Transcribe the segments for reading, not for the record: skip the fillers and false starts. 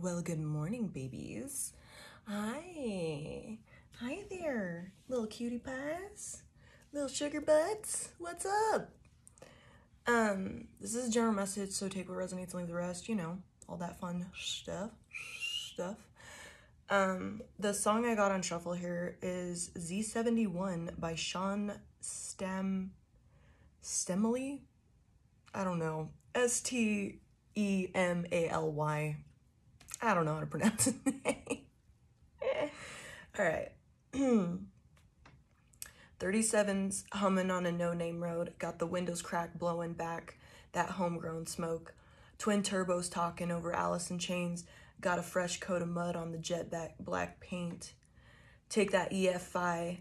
Well, good morning, babies. Hi. Hi there, little cutie pies, little sugar butts. What's up? This is a general message, so take what resonates and leave the rest, you know, all that fun stuff. The song I got on shuffle here is Z71 by Sean Stemely? I don't know. Stemaly. I don't know how to pronounce his name. All right. 37's humming on a no-name road. Got the windows cracked, blowing back that homegrown smoke. Twin turbos talking over Alice in Chains. Got a fresh coat of mud on the jet black paint. Take that EF5,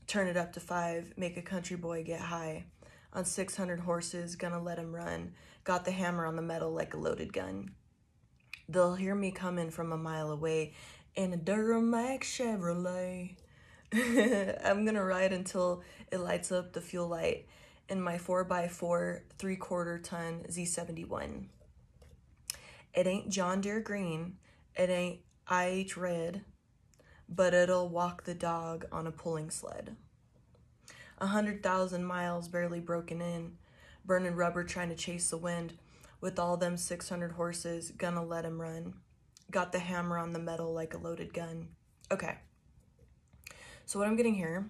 turn it up to 5, make a country boy get high. On 600 horses, gonna let him run. Got the hammer on the metal like a loaded gun. They'll hear me coming from a mile away in a Duramax Chevrolet. I'm gonna ride until it lights up the fuel light in my 4x4 3/4 ton Z71. It ain't John Deere green, it ain't IH red, but it'll walk the dog on a pulling sled. 100,000 miles barely broken in, burning rubber trying to chase the wind. With all them 600 horses, gonna let him run. Got the hammer on the metal like a loaded gun. Okay. So what I'm getting here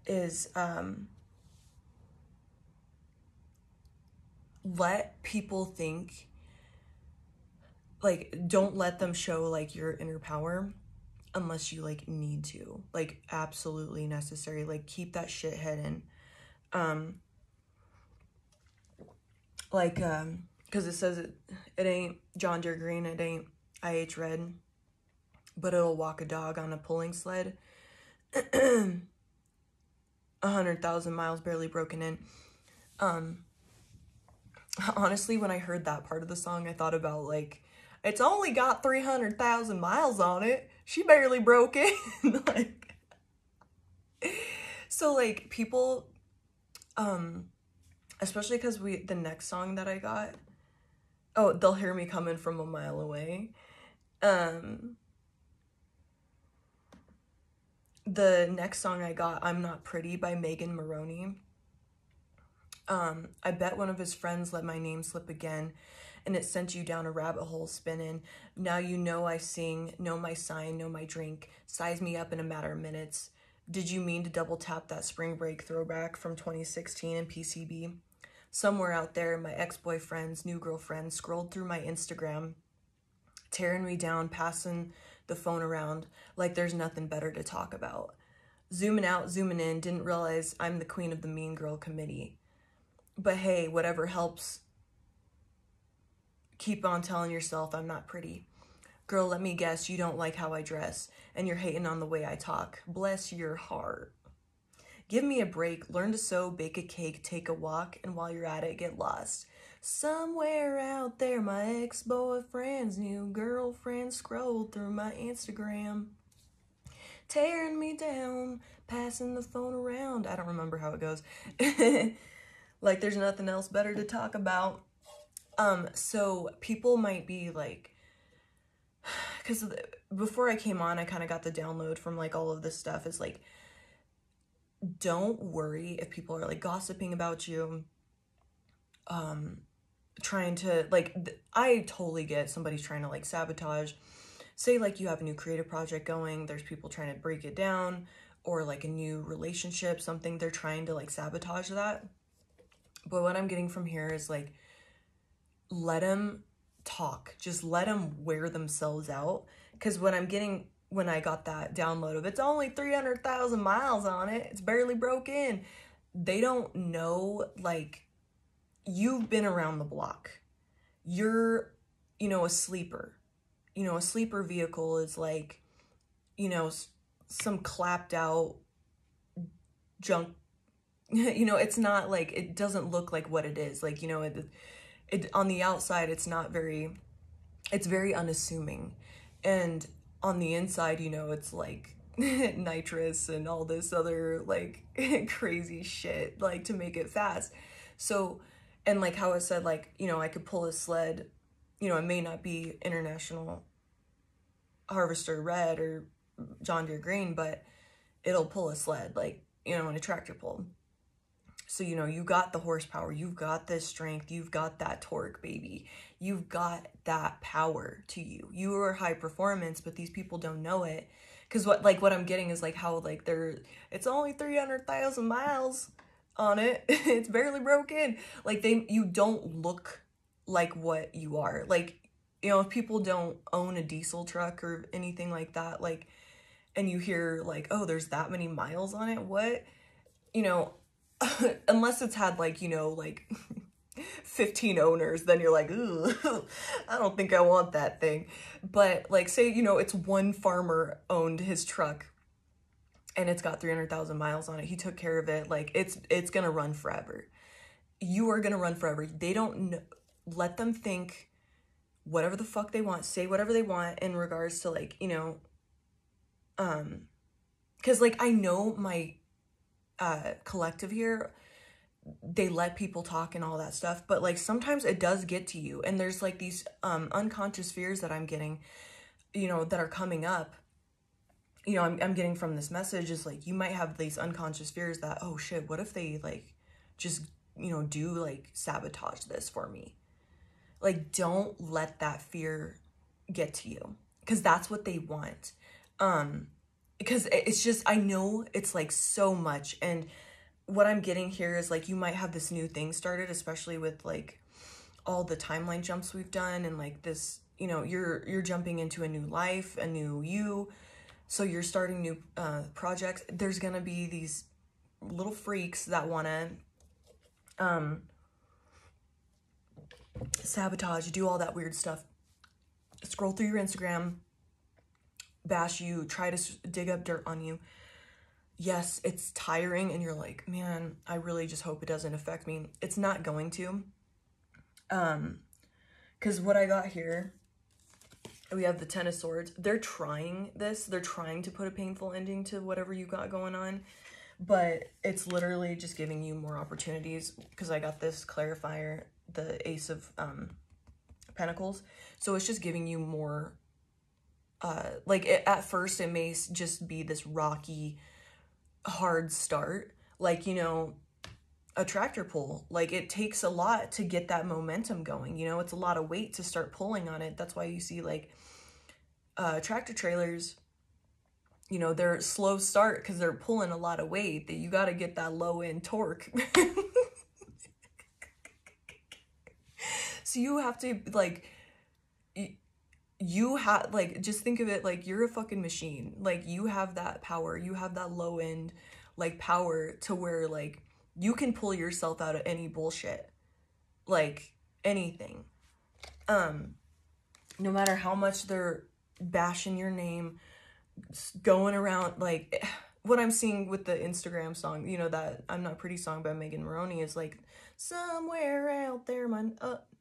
is let people think, like, don't let them show like your inner power unless you like need to, like absolutely necessary. Like keep that shit hidden. Because it says it ain't John Deere green, it ain't IH red, but it'll walk a dog on a pulling sled. 100,000 miles barely broken in. Honestly, when I heard that part of the song, I thought about like, it's only got 300,000 miles on it. She barely broke in. Like, so like people, especially because the next song that I got, oh, they'll hear me coming from a mile away. The next song I got, I'm Not Pretty by Megan Moroney. I bet one of his friends let my name slip again, and it sent you down a rabbit hole spinning. Now you know I sing, know my sign, know my drink, size me up in a matter of minutes. Did you mean to double tap that spring break throwback from 2016 in PCB? Somewhere out there, my ex-boyfriend's new girlfriend scrolled through my Instagram, tearing me down, passing the phone around like there's nothing better to talk about. Zooming out, zooming in, didn't realize I'm the queen of the mean girl committee. But hey, whatever helps. Keep on telling yourself I'm not pretty. Girl, let me guess, you don't like how I dress, and you're hating on the way I talk. Bless your heart. Give me a break, learn to sew, bake a cake, take a walk, and while you're at it, get lost. Somewhere out there, my ex-boyfriend's new girlfriend scrolled through my Instagram, tearing me down, passing the phone around. I don't remember how it goes. Like there's nothing else better to talk about. So people might be like, because before I came on, I kind of got the download from like all of this stuff is like, don't worry if people are like gossiping about you, trying to like, I totally get somebody's trying to like sabotage. Say like you have a new creative project going, there's people trying to break it down, or like a new relationship, something, they're trying to like sabotage that. But what I'm getting from here is like, let them talk, just let them wear themselves out. Because what I'm getting when I got that download of it's only 300,000 miles on it, it's barely broke in, they don't know, like, you've been around the block. You're, you know, a sleeper. You know, a sleeper vehicle is like, you know, some clapped out junk. You know, it's not like, it doesn't look like what it is. Like, you know, it on the outside, it's very unassuming. And on the inside, you know, it's like nitrous and all this other like crazy shit, like to make it fast. So, and like how it said, like, you know, I could pull a sled, you know, it may not be international Harvester red or John Deere green, but it'll pull a sled, like, you know, in a tractor pull. So, you know, you got the horsepower, you've got this strength, you've got that torque, baby. You've got that power to you. You are high performance, but these people don't know it. Because what I'm getting is like how like it's only 300,000 miles on it. It's barely broken. Like you don't look like what you are. Like, you know, if people don't own a diesel truck or anything like that, like, and you hear like, oh, there's that many miles on it, what? You know, unless it's had like, you know, like 15 owners, then you're like, ooh, I don't think I want that thing. But like, say, you know, it's one farmer owned his truck and it's got 300,000 miles on it. He took care of it. Like it's gonna run forever. You are gonna run forever. They don't let them think whatever the fuck they want, say whatever they want in regards to like, you know, because like I know my collective here, they let people talk and all that stuff, but like sometimes it does get to you, and there's like these unconscious fears that I'm getting, you know, that are coming up, you know, I'm getting from this message is like, you might have these unconscious fears that, oh shit, what if they like just, you know, do like sabotage this for me? Like, don't let that fear get to you, because that's what they want. Because it's just, I know it's like so much, and what I'm getting here is like, you might have this new thing started, especially with like all the timeline jumps we've done, and like this, you know, you're jumping into a new life, a new you, so you're starting new projects. There's gonna be these little freaks that want to sabotage, do all that weird stuff, scroll through your Instagram, bash you, try to dig up dirt on you. Yes, it's tiring, and you're like, man, I really just hope it doesn't affect me. It's not going to. Because what I got here, we have the Ten of Swords. They're trying this. They're trying to put a painful ending to whatever you got going on. But it's literally just giving you more opportunities, because I got this clarifier, the Ace of Pentacles. So it's just giving you more, like at first it may just be this rocky, hard start, like, you know, a tractor pull. Like, it takes a lot to get that momentum going, you know, it's a lot of weight to start pulling on it. That's why you see like tractor trailers, you know, they're slow start because they're pulling a lot of weight, that you got to get that low end torque. So you have to like, you have like, just think of it like you're a fucking machine. Like, you have that power, you have that low end like power to where like you can pull yourself out of any bullshit, like anything. No matter how much they're bashing your name, going around, like what I'm seeing with the Instagram song, you know, that I'm Not Pretty song by Megan Maroney, is like, somewhere out there my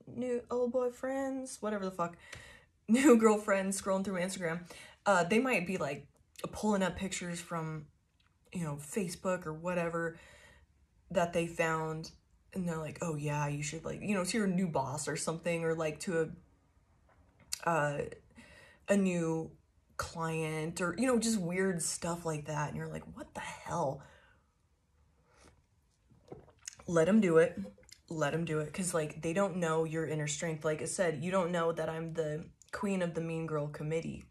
new old boyfriends, whatever the fuck, new girlfriends scrolling through my Instagram, they might be like pulling up pictures from, you know, Facebook or whatever that they found, and they're like, oh yeah, you should, like, you know, to your new boss or something, or like to a new client, or, you know, just weird stuff like that, and you're like, what the hell? Let them do it. Let them do it, because like they don't know your inner strength. Like I said, you don't know that I'm the queen of the Mean Girl committee.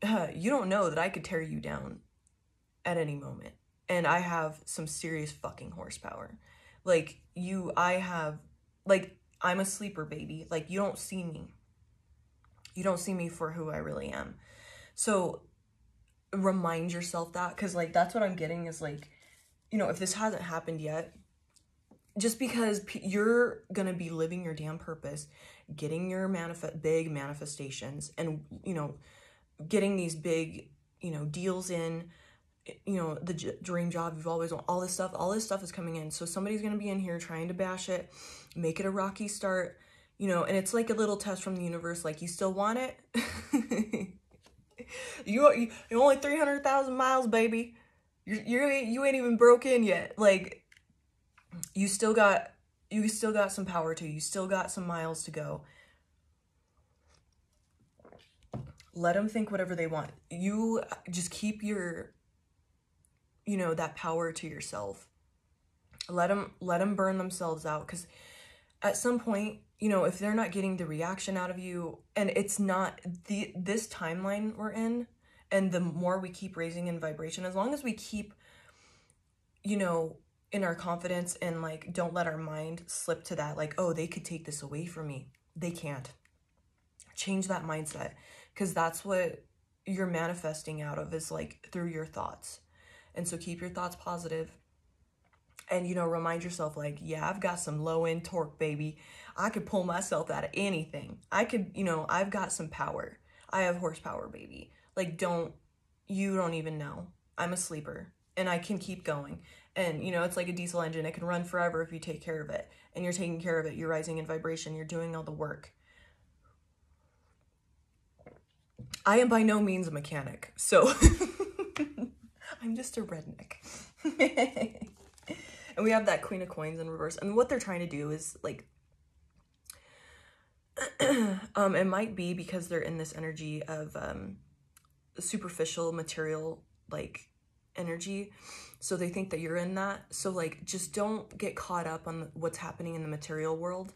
You don't know that I could tear you down at any moment, and I have some serious fucking horsepower. Like, I have, like, I'm a sleeper, baby. Like, you don't see me. You don't see me for who I really am. So remind yourself that, because like that's what I'm getting is like, you know, if this hasn't happened yet, just because you're gonna be living your damn purpose, getting your big manifestations, and, you know, getting these big, you know, deals in, you know, the dream job you've always wanted, all this stuff is coming in. So somebody's gonna be in here trying to bash it, make it a rocky start, you know, and it's like a little test from the universe, like, you still want it? you only 300,000 miles, baby. You ain't even broke in yet. Like, you still got some power to you. You still got some miles to go. Let them think whatever they want. You just keep your, that power to yourself. Let them burn themselves out, because at some point, if they're not getting the reaction out of you, and it's not this timeline we're in, and the more we keep raising in vibration, as long as we keep, in our confidence, and like don't let our mind slip to that, like, oh, they could take this away from me. They can't. Change that mindset, because that's what you're manifesting out of, is like through your thoughts. And so keep your thoughts positive, and remind yourself, like, yeah, I've got some low end torque, baby. I could pull myself out of anything. I could, I've got some power. I have horsepower, baby. Like, you don't even know. I'm a sleeper, and I can keep going. And it's like a diesel engine. It can run forever if you take care of it, and you're taking care of it. You're rising in vibration. You're doing all the work. I am by no means a mechanic, so I'm just a redneck. And we have that Queen of Coins in reverse. And what they're trying to do is, like, it might be because they're in this energy of superficial material, like, energy. So they think that you're in that. So, like, just don't get caught up on what's happening in the material world.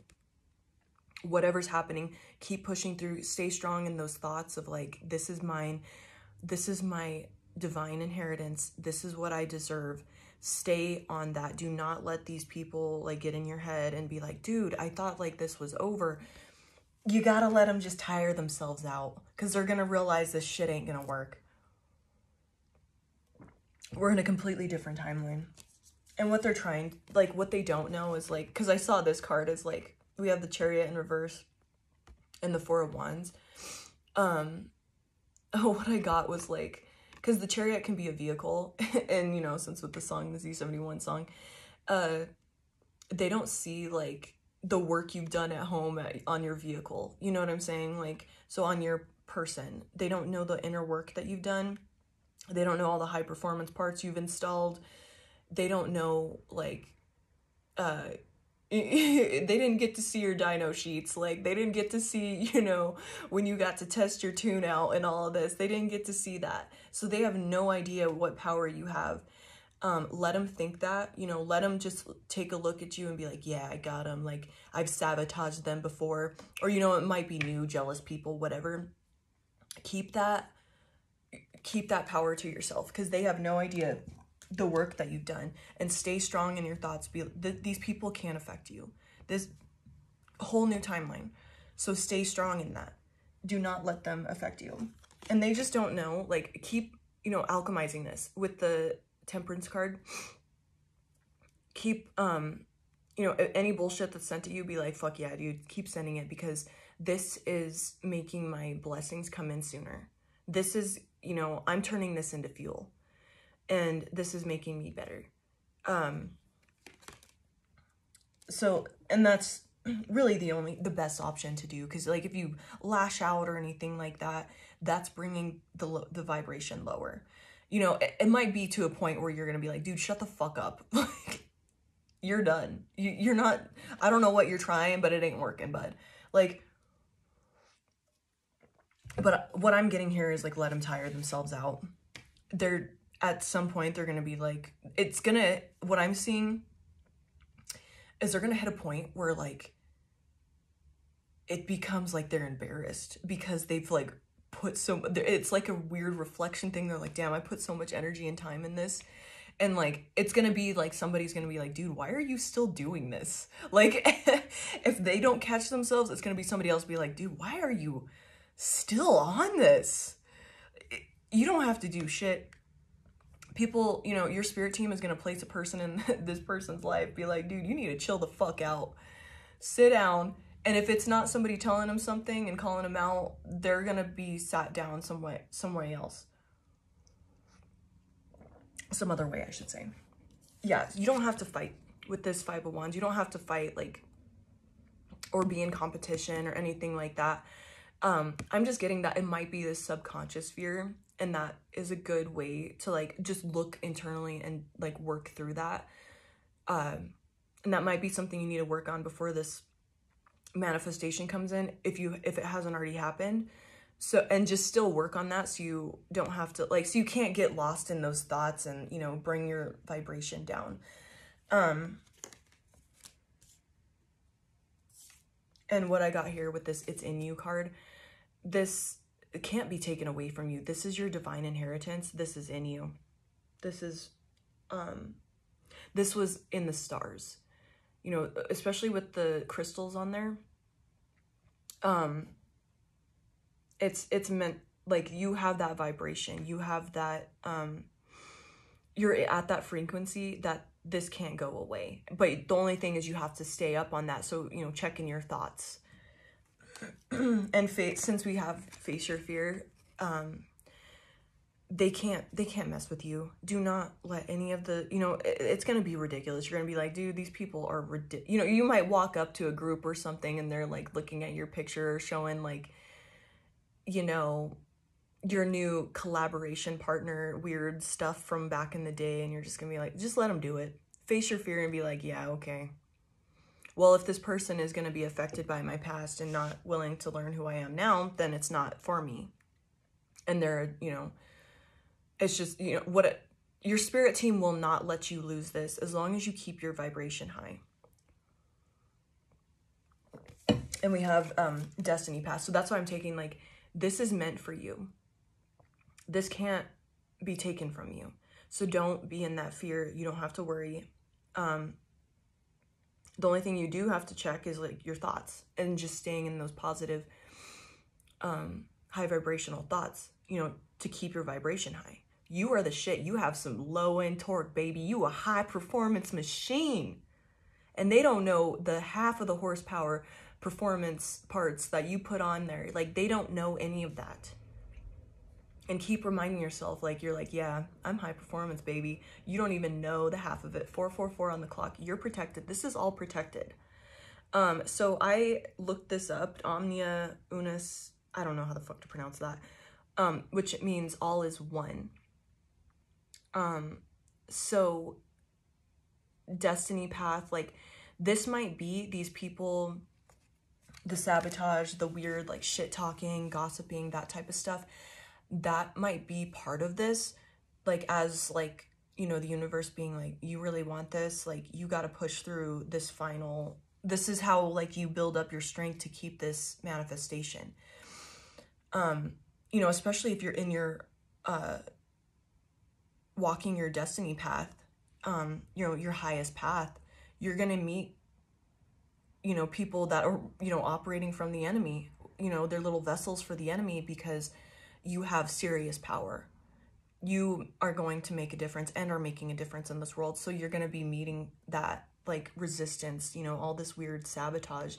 Whatever's happening, keep pushing through. Stay strong in those thoughts of, like, this is mine. This is my divine inheritance. This is what I deserve. Stay on that. Do not let these people, like, get in your head and be like, dude, I thought, like, this was over. You gotta let them just tire themselves out, because they're gonna realize this shit ain't gonna work. We're in a completely different timeline. And what they're trying, like, what they don't know is, like, because I saw this card as, like, we have the Chariot in reverse and the Four of Wands. What I got was, like, because the Chariot can be a vehicle, and, since with the song, the Z71 song, they don't see, like, the work you've done at home on your vehicle. You know what I'm saying? Like, so on your person, they don't know the inner work that you've done. They don't know all the high performance parts you've installed. They don't know, like, they didn't get to see your dyno sheets. Like, they didn't get to see, when you got to test your tune out and all of this. They didn't get to see that. So they have no idea what power you have. Let them think that, let them just take a look at you and be like, yeah, I got them. Like, I've sabotaged them before. Or, it might be new, jealous people, whatever. Keep that power to yourself, because they have no idea the work that you've done. And stay strong in your thoughts. These people can't affect you. This whole new timeline. So stay strong in that. Do not let them affect you. And they just don't know. Like, keep, alchemizing this with the Temperance card. Keep, any bullshit that's sent to you, be like, fuck yeah, dude. Keep sending it, because this is making my blessings come in sooner. This is, I'm turning this into fuel. And this is making me better. So, and that's really the best option to do. Because, like, if you lash out or anything like that, that's bringing the vibration lower. It might be to a point where you're going to be like, dude, shut the fuck up. Like, you're done. You're not, I don't know what you're trying, but it ain't working, bud. Like, but what I'm getting here is, like, let them tire themselves out. At some point, they're going to be like, what I'm seeing is they're going to hit a point where, like, it becomes like they're embarrassed because they've, like, it's like a weird reflection thing. They're like, damn, I put so much energy and time in this. And, like, it's going to be like, somebody's going to be like, dude, why are you still doing this? Like, if they don't catch themselves, it's going to be somebody else be like, dude, why are you still on this? You don't have to do shit. People, your spirit team is going to place a person in this person's life, be like, dude, you need to chill the fuck out. Sit down. And if it's not somebody telling them something and calling them out, they're going to be sat down some way else. Some other way, I should say. Yeah, you don't have to fight with this Five of Wands. You don't have to fight, like, or be in competition or anything like that. I'm just getting that it might be this subconscious fear, and that is a good way to, like, just look internally and, like, work through that. And that might be something you need to work on before this manifestation comes in, if it hasn't already happened. So, and just still work on that so you don't have to, like, so you can't get lost in those thoughts and, you know, bring your vibration down. And what I got here with this It's In You card, this can't be taken away from you. This is your divine inheritance. This is in you. This is, this was in the stars, you know, especially with the crystals on there. It's meant, like, you have that vibration, you have that, you're at that frequency that this can't go away. But the only thing is you have to stay up on that. So, you know, check in your thoughts. And since we have face your fear, they can't mess with you. Do not let any of the, you know, it's going to be ridiculous. You're going to be like, dude, these people are ridiculous. You know, you might walk up to a group or something and they're like looking at your picture, showing like, you know, your new collaboration partner, weird stuff from back in the day. And you're just going to be like, just let them do it. Face your fear and be like, yeah, okay. Well, if this person is going to be affected by my past and not willing to learn who I am now, then it's not for me. And they're, you know, it's just, you know, your spirit team will not let you lose this as long as you keep your vibration high. And we have Destiny Path. So that's why I'm taking, like, this is meant for you. This can't be taken from you. So don't be in that fear. You don't have to worry. The only thing you do have to check is like your thoughts and just staying in those positive, high vibrational thoughts, you know, to keep your vibration high. You are the shit. You have some low end torque, baby. You a high performance machine. And they don't know the half of the horsepower performance parts that you put on there. Like, they don't know any of that. And keep reminding yourself, like, you're like, yeah, I'm high performance, baby. You don't even know the half of it. 444 on the clock. You're protected. This is all protected. So I looked this up. Omnia Unus. I don't know how the fuck to pronounce that. Which means all is one. So Destiny Path, like, this might be these people, the sabotage, the weird, like, shit talking, gossiping, that type of stuff. That might be part of this, like, as, like, you know, the universe being like, you really want this, like, you got to push through this final, this is how, like, you build up your strength to keep this manifestation. You know, especially if you're in your, walking your destiny path, you know, your highest path, you're going to meet, you know, people that are, you know, operating from the enemy, you know, they're little vessels for the enemy because you have serious power. You are going to make a difference and are making a difference in this world. So you're going to be meeting that, like, resistance, you know, all this weird sabotage.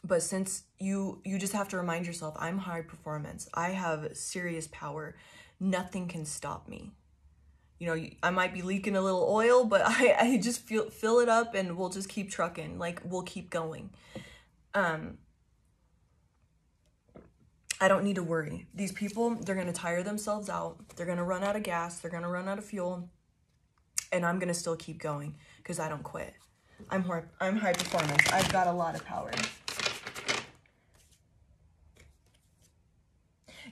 But since you just have to remind yourself, I'm high performance. I have serious power. Nothing can stop me. You know, I might be leaking a little oil, but I just fill it up and we'll just keep trucking. Like, we'll keep going. I don't need to worry. These people, they're going to tire themselves out. They're going to run out of gas. They're going to run out of fuel. And I'm going to still keep going because I don't quit. I'm high performance. I've got a lot of power.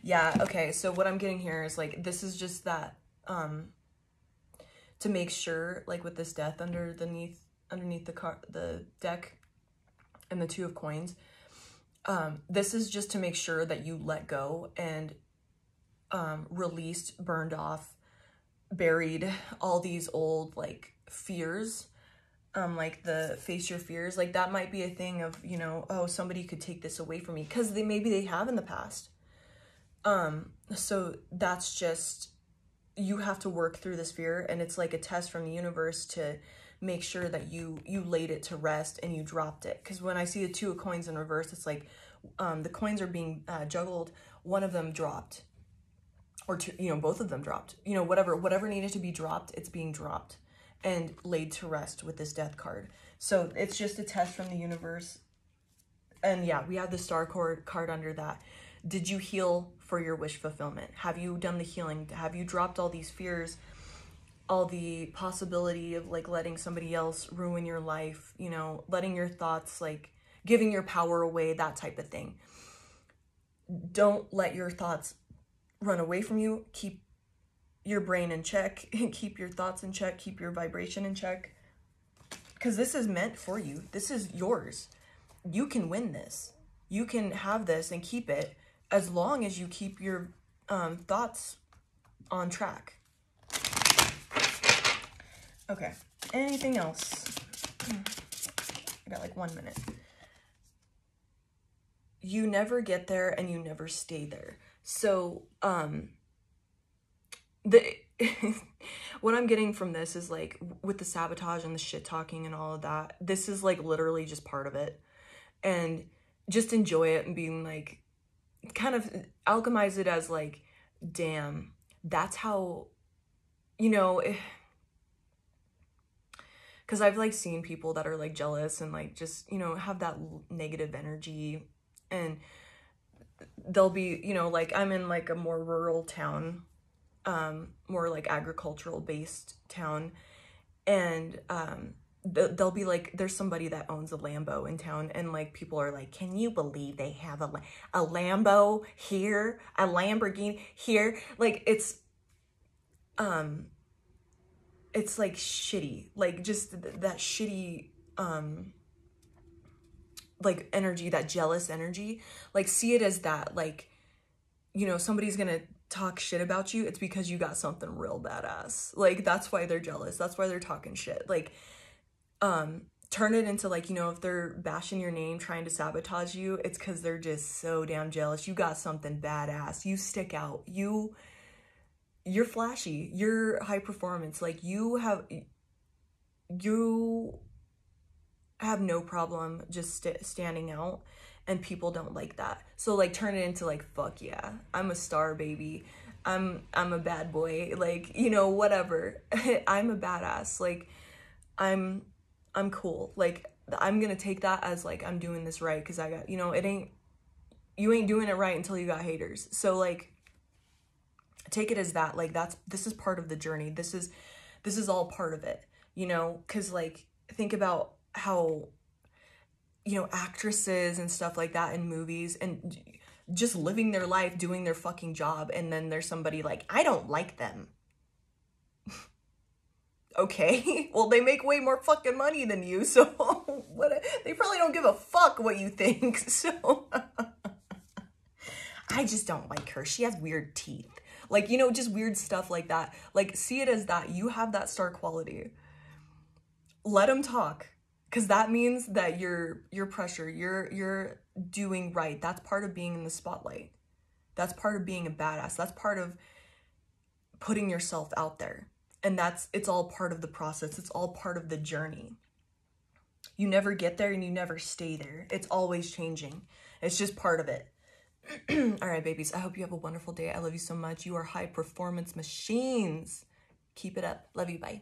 Yeah, okay. So what I'm getting here is, like, this is just that, to make sure, like, with this death underneath the deck and the 2 of coins, this is just to make sure that you let go and released, burned off, buried all these old, like, fears, like the face your fears. Like, that might be a thing of, you know, oh, somebody could take this away from me, because maybe they have in the past. So that's just, you have to work through this fear, and it's like a test from the universe to make sure that you laid it to rest and you dropped it. Because when I see the 2 of coins in reverse, it's like, the coins are being juggled. One of them dropped, or 2, you know, both of them dropped. You know, whatever needed to be dropped, it's being dropped and laid to rest with this death card. So it's just a test from the universe. And yeah, we have the star card under that. Did you heal for your wish fulfillment? Have you done the healing? Have you dropped all these fears, all the possibility of, like, letting somebody else ruin your life, you know, letting your thoughts, like, giving your power away, that type of thing? Don't let your thoughts run away from you. Keep your brain in check. Keep your thoughts in check. Keep your vibration in check. Because this is meant for you. This is yours. You can win this. You can have this and keep it as long as you keep your thoughts on track. Okay. Anything else? I got like 1 minute. You never get there and you never stay there. So, what I'm getting from this is like with the sabotage and the shit talking and all of that, this is like literally just part of it. And just enjoy it and being like, kind of alchemize it as like, damn, that's how, you know, because I've like seen people that are like jealous and like just, you know, have that negative energy, and they'll be, you know, like I'm in like a more rural town, more like agricultural based town, and they'll be like, there's somebody that owns a Lambo in town, and like people are like, can you believe they have a Lambo here, a Lamborghini here? Like it's like shitty, like just that shitty like energy, that jealous energy. Like see it as that, like, you know, somebody's gonna talk shit about you, it's because you got something real badass. Like that's why they're jealous, that's why they're talking shit. Like turn it into like, you know, if they're bashing your name, trying to sabotage you, it's because they're just so damn jealous. You got something badass, you stick out, you're flashy, you're high performance, like you have no problem just standing out, and people don't like that. So like turn it into like, fuck yeah, I'm a star, baby, I'm a bad boy, like, you know, whatever. I'm a badass, like I'm cool, like I'm gonna take that as like I'm doing this right, because I got, you know, you ain't doing it right until you got haters. So like take it as that, like this is part of the journey, this is all part of it, you know, because like think about how, you know, actresses and stuff like that in movies and just living their life, doing their fucking job, and then there's somebody like, I don't like them. Okay, well, they make way more fucking money than you, so what? They probably don't give a fuck what you think. So I just don't like her, she has weird teeth, like, you know, just weird stuff like that. Like see it as that you have that star quality. Let them talk, because that means that you're pressure, you're doing right. That's part of being in the spotlight. That's part of being a badass. That's part of putting yourself out there. And it's all part of the process. It's all part of the journey. You never get there and you never stay there. It's always changing. It's just part of it. All right, babies, I hope you have a wonderful day. I love you so much. You are high performance machines. Keep it up. Love you. Bye.